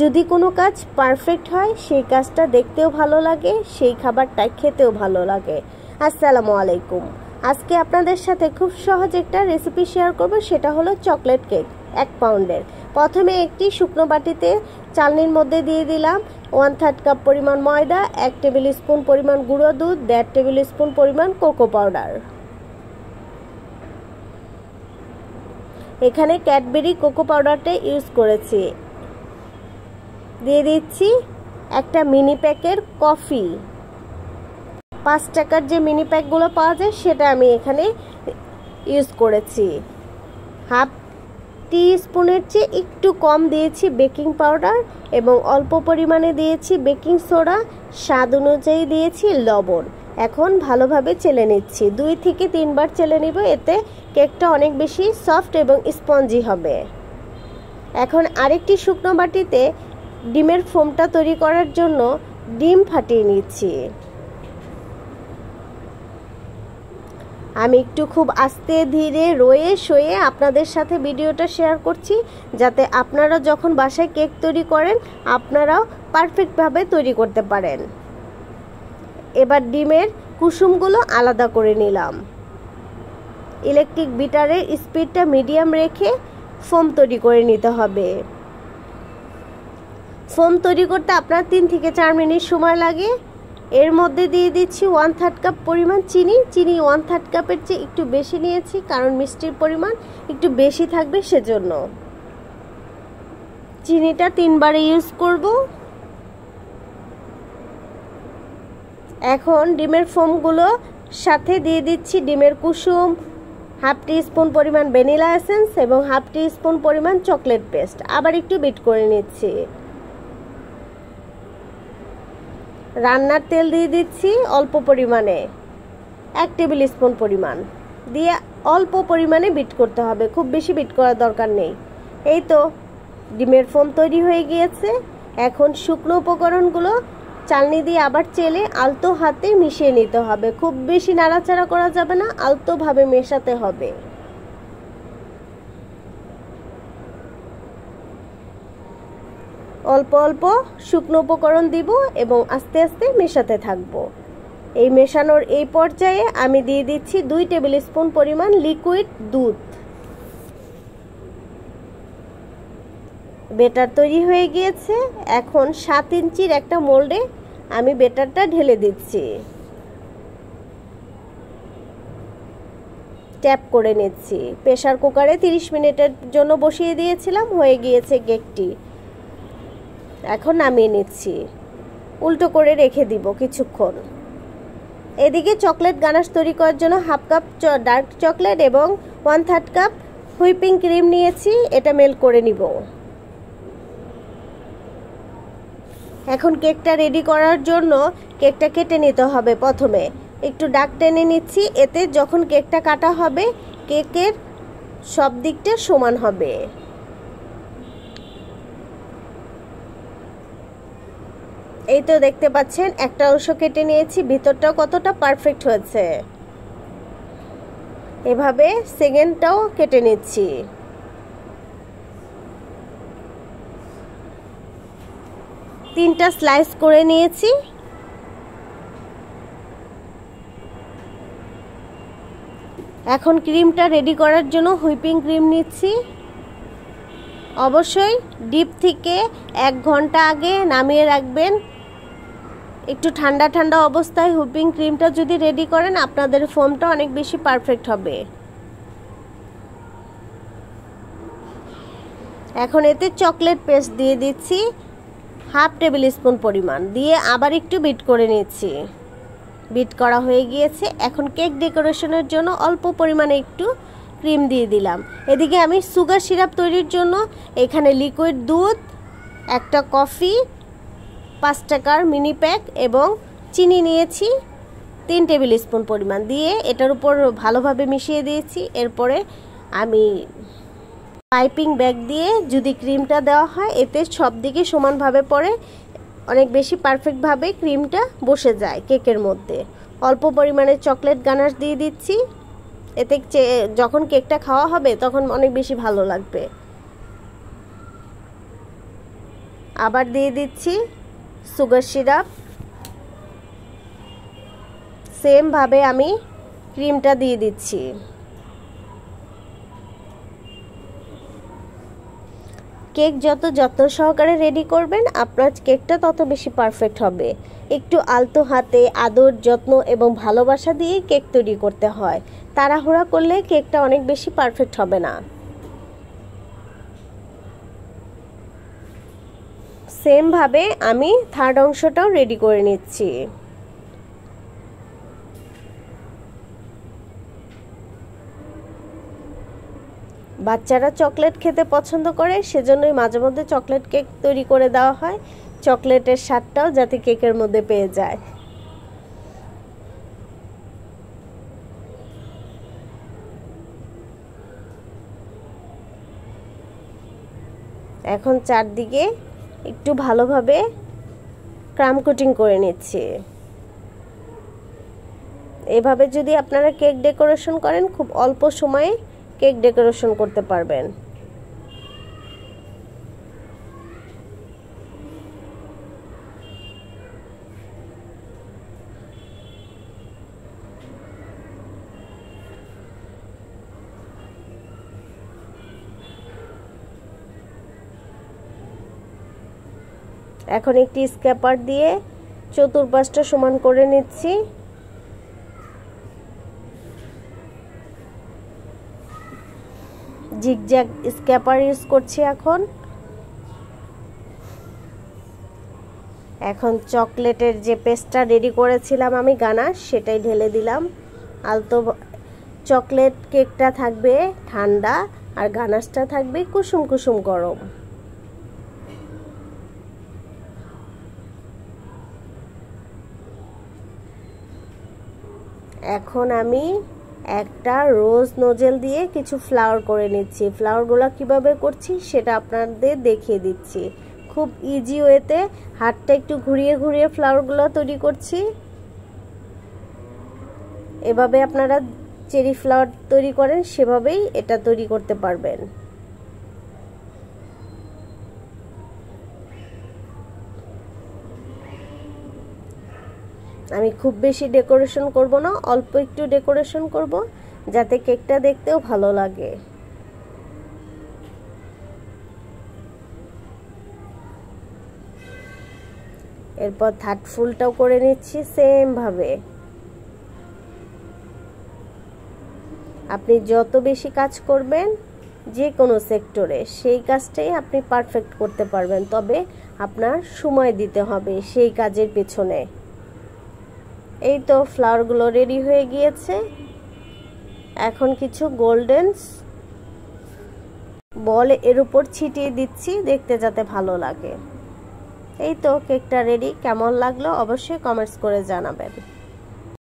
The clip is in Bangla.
যদি কোনো কাজ পারফেক্ট হয় সেই কাজটা দেখতেও ভালো লাগে, সেই খাবারটা খেতেও ভালো লাগে। আসসালামু আলাইকুম। আজকে আপনাদের সাথে খুব সহজ একটা রেসিপি শেয়ার করব, সেটা হলো চকলেট কেক 1 পাউন্ডের। প্রথমে একটি শুকনো বাটিতে চালনির মধ্যে দিয়ে দিলাম 1/3 কাপ পরিমাণ ময়দা, 1 টেবিল স্পুন পরিমাণ গুঁড়ো দুধ, 1.5 টেবিল স্পুন পরিমাণ কোকো পাউডার। এখানে ক্যাডবেরি কোকো পাউডারটা ইউজ করেছি। দিয়ে দিচ্ছি একটা মিনি প্যাকের কফি। 5 টাকার যে মিনি প্যাকগুলো পাওয়া যায় সেটা আমি এখানে ইউজ করেছি। হাফ টি স্পুনের চেয়ে একটু কম দিয়েছি বেকিং পাউডার এবং অল্প পরিমাণে দিয়েছি বেকিং সোডা, স্বাদ অনুযায়ী দিয়েছি লবণ। এখন ভালোভাবে চেলে নিচ্ছি, 2 থেকে 3 বার চেলে নিব, এতে কেকটা অনেক বেশি সফট এবং স্পঞ্জি হবে। এখন আরেকটি শুকনো বাটিতে ডিমের ফোমটা তৈরি করার জন্য ডিম ফাটিয়ে নিচ্ছি। আমি একটু খুব আস্তে ধীরে রয়ে সয়ে আপনাদের সাথে ভিডিওটা শেয়ার করছি, যাতে আপনারা যখন বাসায় কেক তৈরি করেন আপনারাও পারফেক্টভাবে তৈরি করতে পারেন। এবার ডিমের কুসুমগুলো আলাদা করে নিলাম। ইলেকট্রিক বিটারের স্পিডটা মিডিয়াম রেখে ফোম তৈরি করে নিতে হবে। ফোম তৈরি করতে আপনার 3 থেকে 4 মিনিট সময় লাগে। এর মধ্যে দিয়ে দিচ্ছি 1/3 কাপ পরিমাণ চিনি। 1/3 কাপের চেয়ে একটু বেশি নিয়েছি, কারণ মিষ্টির পরিমাণ একটু বেশি থাকবে সেজন্য। চিনিটা 3 বারে ইউজ করব। এখন ডিমের ফোমগুলো সাথে দিয়ে দিচ্ছি ডিমের কুসুম, হাফ টি স্পুন পরিমাণ ভ্যানিলা এসেন্স এবং হাফ টি স্পুন পরিমাণ চকলেট পেস্ট। আবার একটু বিট করে নিচ্ছি। রান্নার তেল দিয়ে দিচ্ছি অল্প পরিমাণে, 1 টেবিল স্পুন পরিমাণ দিয়ে অল্প পরিমাণে বিট করতে হবে, খুব বেশি বিট করার দরকার নেই। এই তো ডিমের ফোম তৈরি হয়ে গিয়েছে। এখন শুকনো উপকরণগুলো চালনি দিয়ে আবার চেলে আলতো হাতে মিশিয়ে নিতে হবে। খুব বেশি নাড়াচাড়া করা যাবে না, আলতোভাবে মেশাতে হবে। অল্প অল্প শুকনো উপকরণ দিব এবং আস্তে আস্তে মেশাতে থাকব। এই মেশানোর এই পর্যায়ে আমি দিয়ে দিচ্ছি 2 টেবিল স্পুন পরিমাণ লিকুইড দুধ। বেটার তৈরি হয়ে গিয়েছে। এখন 7 ইঞ্চির একটা মোল্ডে আমি বেটারটা ঢেলে দিচ্ছি। ট্যাপ করে নিচ্ছি। প্রেসার কুকারে 30 মিনিটের জন্য বসিয়ে দিয়েছিলাম, হয়ে গিয়েছে কেকটি। এখন নামিয়ে নিচ্ছি, উল্টো করে রেখে দিব কিছুক্ষণ। এদিকে চকলেট গানাশ তৈরি করার জন্য হাফ কাপ ডার্ক চকলেট এবং 1/3 কাপ হুইপিং ক্রিম নিয়েছি, এটা মেল্ট করে নিব। এখন কেকটা রেডি করার জন্য কেকটা কেটে নিতে হবে। প্রথমে একটু দাগ টেনে নিচ্ছি, এতে যখন কেকটা কাটা হবে কেকের সব দিকটা সমান হবে। এই তো দেখতে পাচ্ছেন একটা অংশ কেটে নিয়েছি, ভিতরটাও কতটা পারফেক্ট হয়েছে। এভাবে সেকেন্ডটাও কেটে নিচ্ছি। তিনটা স্লাইস করে নিয়েছি। এখন ক্রিমটা রেডি করার জন্য হুইপিং ক্রিম নিচ্ছি। অবশ্যই ডিপ থেকে 1 ঘন্টা আগে নামিয়ে রাখবেন। একটু ঠান্ডা ঠান্ডা অবস্থায় হুইপিং ক্রিমটা যদি রেডি করেন আপনাদের ফোমটা অনেক বেশি পারফেক্ট হবে। এখন এতে চকলেট পেস্ট দিয়ে দিচ্ছি হাফ টেবিল স্পুন পরিমাণ, দিয়ে আবার একটু বিট করে নিচ্ছি। বিট করা হয়ে গিয়েছে। এখন কেক ডেকোরেশনের জন্য অল্প পরিমাণে একটু ক্রিম দিয়ে দিলাম। এদিকে আমি সুগার সিরাপ তৈরির জন্য এখানে লিকুইড দুধ, একটা কফি, 5 টাকার মিনি প্যাক এবং চিনি নিয়েছি 3 টেবিল স্পুন পরিমাণ, দিয়ে এটার উপর ভালোভাবে মিশিয়ে দিয়েছি। এরপরে আমি পাইপিং ব্যাগ দিয়ে যদি ক্রিমটা দেওয়া হয় এতে সব দিকে সমানভাবে পড়ে, অনেক বেশি পারফেক্টভাবে ক্রিমটা বসে যায় কেকের মধ্যে। অল্প পরিমাণে চকলেট গানাশ দিয়ে দিচ্ছি, এতে যখন কেকটা খাওয়া হবে তখন অনেক বেশি ভালো লাগবে। আবার দিয়ে দিচ্ছি সুগার সিরাপ। সেম ভাবে আমি ক্রিমটা দিয়ে দিচ্ছি। কেক যত যত্ন সহকারে রেডি করবেন আপনার কেকটা তত বেশি পারফেক্ট হবে। একটু আলতো হাতে আদর যত্ন এবং ভালোবাসা দিয়ে কেক তৈরি করতে হয়। তাড়াহুড়া করলে কেকটা অনেক বেশি পারফেক্ট হবে না। সেম ভাবে আমি থার্ড অংশটাও রেডি করে নিচ্ছি। বাচ্চারা চকলেট খেতে পছন্দ করে, সেজন্যই মাঝে মধ্যে চকলেট কেক তৈরি করে দেওয়া হয়, চকলেটের স্বাদটাও যাতে কেকের মধ্যে পেয়ে যায়। এখন চারদিকে একটু ভালোভাবে ক্রাম কোটিং করে নিচ্ছি। এভাবে যদি আপনারা কেক ডেকোরেশন করেন খুব অল্প সময়ে কেক ডেকোরেশন করতে পারবেন। এখন একটি স্ক্র্যাপার দিয়ে চতুর্পাশটা সমান করে নিচ্ছি। জিগজ্যাগ স্ক্র্যাপার ইউজ করছি। এখন চকলেটের যে পেস্টটা রেডি করেছিলাম আমি গানাশ, সেটাই ঢেলে দিলাম। আলতো চকলেট কেকটা থাকবে ঠান্ডা আর গানাশটা থাকবে কুসুম কুসুম গরম। এখন আমি একটা রোজ নোজেল দিয়ে কিছু ফ্লাওয়ার করে নিচ্ছি। ফ্লাওয়ারগুলো কিভাবে করছি সেটা আপনাদের দেখিয়ে দিচ্ছি। খুব ইজি ওয়েতে হাতটা একটু ঘুরিয়ে ঘুরিয়ে ফ্লাওয়ারগুলো তৈরি করছি। এভাবে আপনারা চেরি ফ্লাওয়ার তৈরি করেন সেভাবেই এটা তৈরি করতে পারবেন। আমি খুব বেশি ডেকোরেশন করব না, অল্প একটু ডেকোরেশন করব যাতে কেকটা দেখতেও ভালো লাগে। এরপর থার্ড ফুলটাও করে নিচ্ছি সেম ভাবে। আপনি যত বেশি কাজ করবেন যে কোনো সেক্টরে সেই কাজটাই আপনি পারফেক্ট করতে পারবেন, তবে আপনার সময় দিতে হবে সেই কাজের পেছনে। এই তো ফ্লাওয়ারগুলো রেডি হয়ে গিয়েছে। এখন কিছু গোল্ডেন বল এর উপর ছিটিয়ে দিচ্ছি দেখতে যাতে ভালো লাগে। এই তো কেকটা রেডি। কেমন লাগলো অবশ্যই কমেন্টস করে জানাবেন।